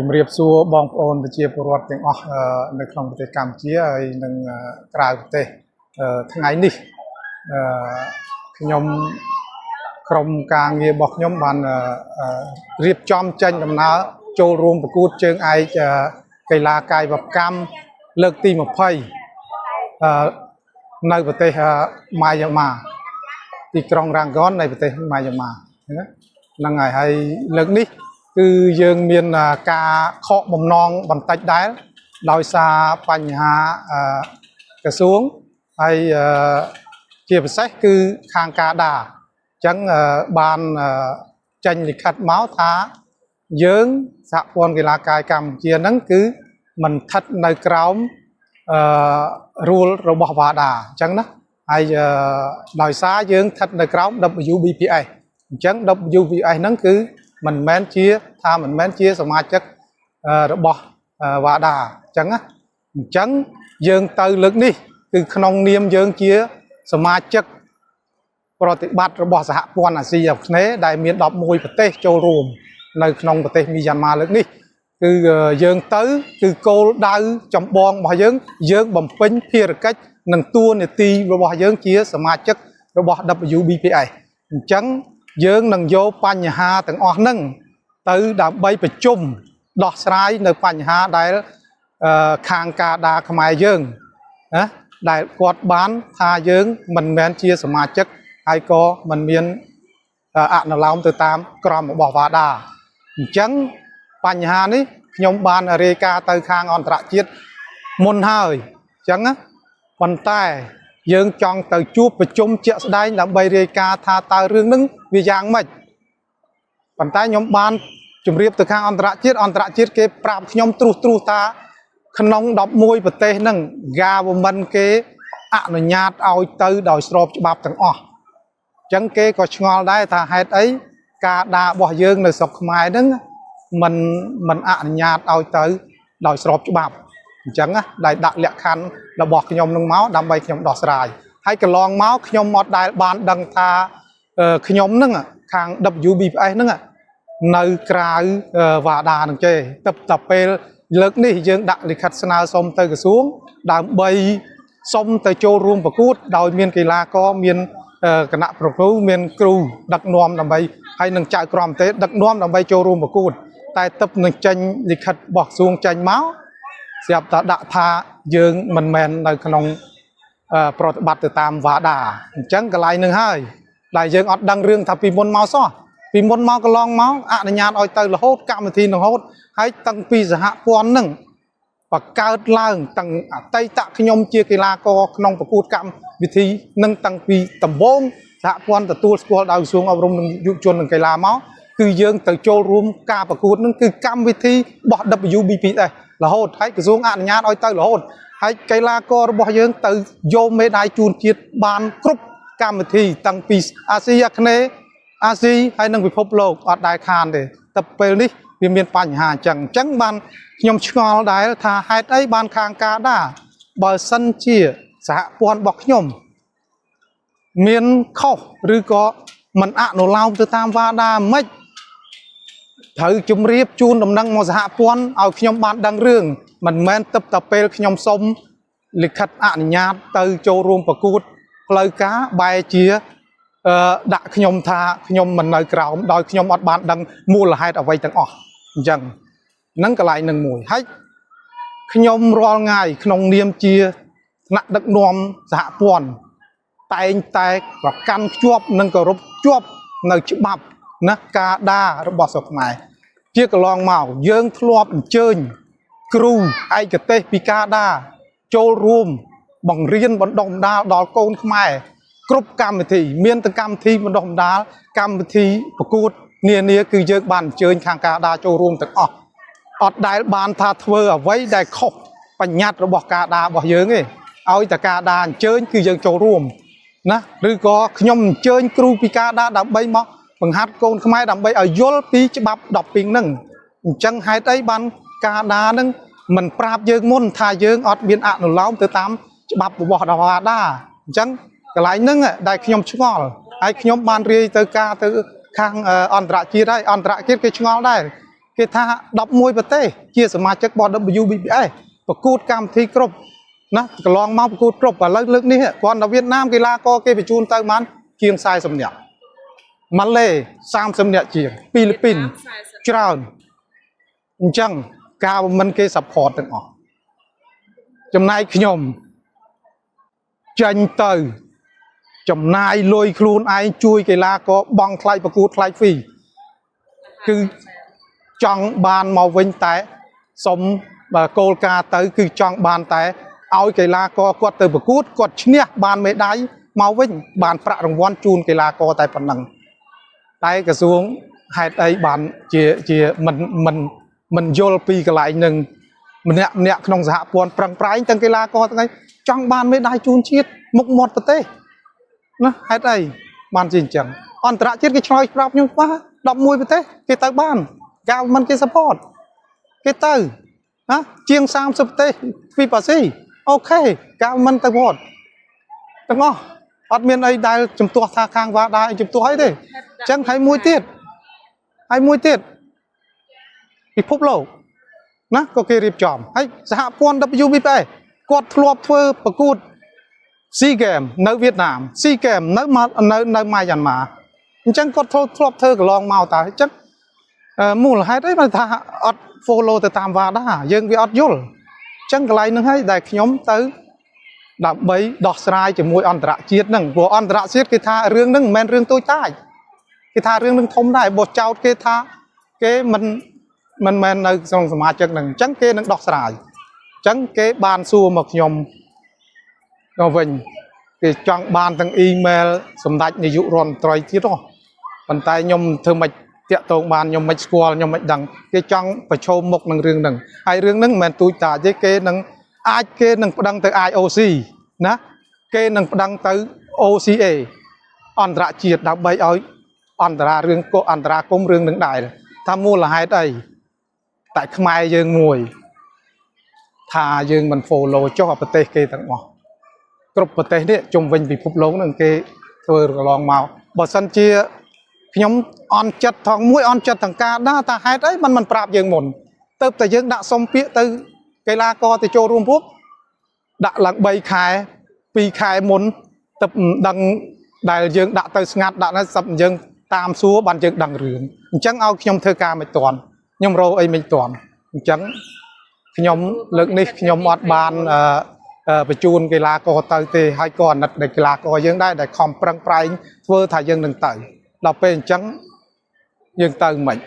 ជំរាបសួរបងប្អូនប្រជាពលរដ្ឋទាំងអស់នៅក្នុងប្រទេសកម្ពុជាហើយនិងក្រៅប្រទេសថ្ងៃនេះខ្ញុំក្រុមការងាររបស់ខ្ញុំបានរៀបចំចេញដំណើរចូលរួមប្រកួតជើងឯកកីឡាកាយវកម្មលើកទី20នៅប្រទេសម៉ាយ៉ាន់ម៉ាទីក្រុងរ៉ាងហ្គននៃប្រទេសម៉ាយ៉ាន់ម៉ាហ្នឹងហើយលើកនេះគឺយើងមានការខកបំណងបន្តិចដែរដោយសារបញ្ហាក្រសួងហើយជាពិសេសគឺខាងការដាអញ្ចឹងបានចេញលិខិតមកថាយើងសហព័ន្ធកីឡាកាយកម្ពុជាហ្នឹងគឺមិនស្ថិតនៅក្រោមrule របស់ WADA អញ្ចឹងណាហើយដោយសារយើងស្ថិតនៅក្រោម WBPS អញ្ចឹង WBPS ហ្នឹងគឺមិនមែនជាសមាជិករបស់ WADA អញ្ចឹងយើងទៅលើកនេះគឺក្នុងនាមយើងជាសមាជិកប្រតិបត្តិរបស់សហព័ន្ធអាស៊ីអាគ្នេយ៍ដែលមាន11ប្រទេសចូលរួមនៅក្នុងប្រទេសមីយ៉ាន់ម៉ាលើកនេះគឺយើងទៅគឺគោលដៅចម្បងរបស់យើងបំពេញភារកិច្ចនិងតួនាទីរបស់យើងជាសមាជិករបស់ WBPS អញ្ចឹងយើងនឹងយកបញ្ហាទាំងអស់ហ្នឹងទៅដើម្បីប្រជុំដោះស្រាយនៅបញ្ហាដែលខាងការដាខ្មែរយើងណាដែលគាត់បានថាយើងមិនមែនជាសមាជិកហើយក៏មិនមានអនុលោមទៅតាមក្រមរបស់ WADA អញ្ចឹងបញ្ហានេះខ្ញុំបានរាយការណ៍ទៅខាងអន្តរជាតិមុនហើយអញ្ចឹងប៉ុន្តែយើងចង់ទៅជួបប្រជុំជាក់ស្ដែងដើម្បីរាយការណ៍ថាតើរឿងហ្នឹងវាយ៉ាងម៉េចប៉ុន្តែខ្ញុំបានជម្រាបទៅខាងអន្តរជាតិគេប្រាប់ខ្ញុំទ្រុសថាក្នុង11ប្រទេសហ្នឹង government គេអនុញ្ញាតឲ្យទៅដោយស្របច្បាប់ទាំងអស់អញ្ចឹងគេក៏ឆ្ងល់ដែរថាហេតុអីការដារបស់យើងនៅស្រុកខ្មែរហ្នឹងមិនអនុញ្ញាតឲ្យទៅដោយស្របច្បាប់អញ្ចឹងដែលដាក់លក្ខខណ្ឌរបស់ខ្ញុំនឹងមកដើម្បីខ្ញុំដោះស្រាយហើយកន្លងមកខ្ញុំអត់ដែលបានដឹងថាខ្ញុំនឹងខាង WBPS ហ្នឹងនៅក្រៅ WADA នឹងទេតែពេលលើកនេះយើងដាក់លិខិតស្នើសុំទៅក្រសួងដើម្បីសុំទៅចូលរួមប្រកួតដោយមានកីឡាករមានគណៈប្រគូមានគ្រូដឹកនាំដើម្បីហើយនឹងចៅក្រមទេដឹកនាំដើម្បីចូលរួមប្រកួតតែទឹកនឹងចេញលិខិតរបស់ក្រសួងចេញមកស្រាប់តែដាក់ថាយើងមិនមែននៅក្នុងប្រតិបត្តិទៅតាម WADA អញ្ចឹងកន្លែងនឹងហើយដែលយើងអត់ដឹងរឿងថាពីមុនមកសោះពីមុនមកកន្លងមកអនុញ្ញាតឲ្យទៅរហូតកម្មវិធីនឹងរហូតហើយតាំងពីសហព័ន្ធនឹងបង្កើតឡើងតាំងអតីតខ្ញុំជាកីឡាករក្នុងប្រកួតកម្មវិធីនឹងតាំងពីដំបូងសហព័ន្ធទទួលស្គាល់ដោយក្រសួងអប់រំនិងយុវជននិងកីឡាមកគឺយើងទៅចូលរួមការប្រកួតនឹងគឺកម្មវិធីរបស់ WBPS រហូតហើយក្រសួងអនុញ្ញាតឲ្យទៅរហូតហើយកីឡាកររបស់យើងទៅយកមេដាយជូនជាតិបានគ្រប់កម្មវិធីតាំងពីអាស៊ីអាគ្នេយ៍អាស៊ីហើយនិងពិភពលោកអត់ដែលខានទេតែពេលនេះវាមានបញ្ហាអញ្ចឹងបានខ្ញុំឆ្ងល់ដែរថាហេតុអីបានខាងការដាបើសិនជាសហព័ន្ធរបស់ខ្ញុំមានខុសឬក៏មិនអនុលោមទៅតាម WADA មិនត្រូវជម្រាបជូនដំណឹងមកសហព័ន្ធឲ្យខ្ញុំបានដឹងរឿងមិនមែនទឹកតែពេលខ្ញុំសុំលិខិតអនុញ្ញាតទៅចូលរួមប្រកួតផ្លូវការបែរជាដាក់ខ្ញុំថាខ្ញុំមិននៅក្រោមដោយខ្ញុំអត់បានដឹងមូលហេតុអ្វីទាំងអស់អញ្ចឹងហ្នឹងកន្លែងនឹងមួយហើយខ្ញុំរាល់ថ្ងៃក្នុងនាមជាថ្នាក់ដឹកនាំសហព័ន្ធតែងតែប្រកាន់ភ្ជាប់និងគោរពជាប់នៅច្បាប់ណាការដារបស់ស្រុកខ្មែរជាកន្លងមកយើងធ្លាប់អញ្ជើញគ្រូឯកទេសពីការដាចូលរួមបង្រៀនបណ្ដុះបណ្ដាលដល់កូនខ្មែរគ្រប់កម្មវិធីមានទាំងកម្មវិធីបណ្ដុះបណ្ដាលកម្មវិធីប្រកួតនានាគឺយើងបានអញ្ជើញខាងការដាចូលរួមទាំងអស់អត់ដែលបានថាធ្វើអ្វីដែលខុសបញ្ញត្តិរបស់ការដារបស់យើងទេឲ្យតែការដាអញ្ជើញគឺយើងចូលរួមណាឬក៏ខ្ញុំអញ្ជើញគ្រូពីការដាដើម្បីមកបង្ហាត់កូនខ្មែរដើម្បីឲ្យយល់ពីច្បាប់10ពីងហ្នឹងអញ្ចឹងហេតុអីបានការដាហ្នឹងមិនប្រាប់យើងមុនថាយើងអត់មានអនុលោមទៅតាមច្បាប់របស់ WADA អញ្ចឹងកន្លែងហ្នឹងដែលខ្ញុំឆ្ងល់ហើយខ្ញុំបានរាយទៅការទៅខាងអន្តរជាតិហើយអន្តរជាតិគេឆ្ងល់ដែរ cái tha đọc môi bật tê chia sẻ mà chắc bọn WBA và cút cam thi cướp nó lòng mau cút cướp và lớn lớn ní còn ở Việt Nam cái la co cái bị chun tay mắn kiêng sai sầm nhẹ Malay sam sầm nhẹ chiềng Philippines Crown chẳng cao mình cái support từng họ trong này nhom tranh từ trong này lôi khuôn ai chui cái la có băng khai và cút khai phi cứ trong bàn màu vinh té sống và cô ca tới cứ trong bàn té áo cái la co quạt từ bậc cút quạt nhẹ bàn mấy đáy màu vinh bàn phạ rồng quan chun cái la co tại phần năng tay cái xuống hai tay bàn chia mình vô pi cái lại nừng mình nẹt trong dạ buồn prang prang tăng cái la co ngay trong bàn mấy đáy chun chiết mục một tê nó hai tay bàn gì chẳng on trả chết cái choi prap nhưng quá đọc mùi tê cái tay bàn cao mình cái support cái từ hả chiêng sam sập tê phi bà si ok cao mình tay bọt đúng không admin ấy đại chấm tua tha khang và đại chấm tua ấy đi chẳng hay mùi tiết bị phúc lầu nó có cái riệp chòm hay xã quan WBA quạt lọp thưa bậc cút SEA Games nơi Việt Nam SEA Games nơi mai dàn mà chẳng có lọp thưa cái lòng màu ta chắc mua là hai đấy mà ta follow từ tam và đã dân vì vô chẳng cái này nữa hay đại nhóm tới đạp bấy đọt sai chỉ môi on trả chiết nâng bộ on trả chiết cái tha riêng nâng men riêng tôi tai cái tha riêng nâng thông đại bột trao cái tha cái mình men nơi trong mà chân nâng chẳng cái nâng đọt sai chẳng cái ban xua một nhóm ngồi vinh cái chọn ban từng email sầm đạch như dụ ròn trói chiết đó bàn tay nhóm thương mạch tiện tông ban nhóm mạch squall nhóm mạch đằng cái trong phải cho một nâng riêng nâng hai riêng nâng men tôi ta với cái nâng ai kê nâng đăng tới IOC ná kê nâng đăng tới OCA on trả chiết đã bay ơi on trả riêng cô on trả công riêng nâng đại tham mua là hai đây tại Khmer dương ngồi thà dương mình follow cho hợp tê kê tặng ngọ group bờ tê đấy chung vinh bị phục lống nâng kê thôi lòng màu bờ sân chia nhóm on chặt thằng mũi on chặt thằng ca đó ta hai đấy mình prap dương mồn tới tại dương đã xong phía tới cái la co thì cho rùm phúc đã lặng bay khai pi khai muốn tập đăng đại dương đã tới ngắt đã nó sập dương tam số bàn dương đằng rường chẳng ao nhom thơ ca mình toàn nhom rô ấy mình toàn chẳng nhom lực ní nhom ọt bànไปจูนกีฬาก็เตยตีให้ก่อนนัดเด็กกีฬาก็ยังได้แต่คอมปรังปรายเพื่อถ่ายยังหนึ่งเตยเราเป็นจังยังเตยเหมือน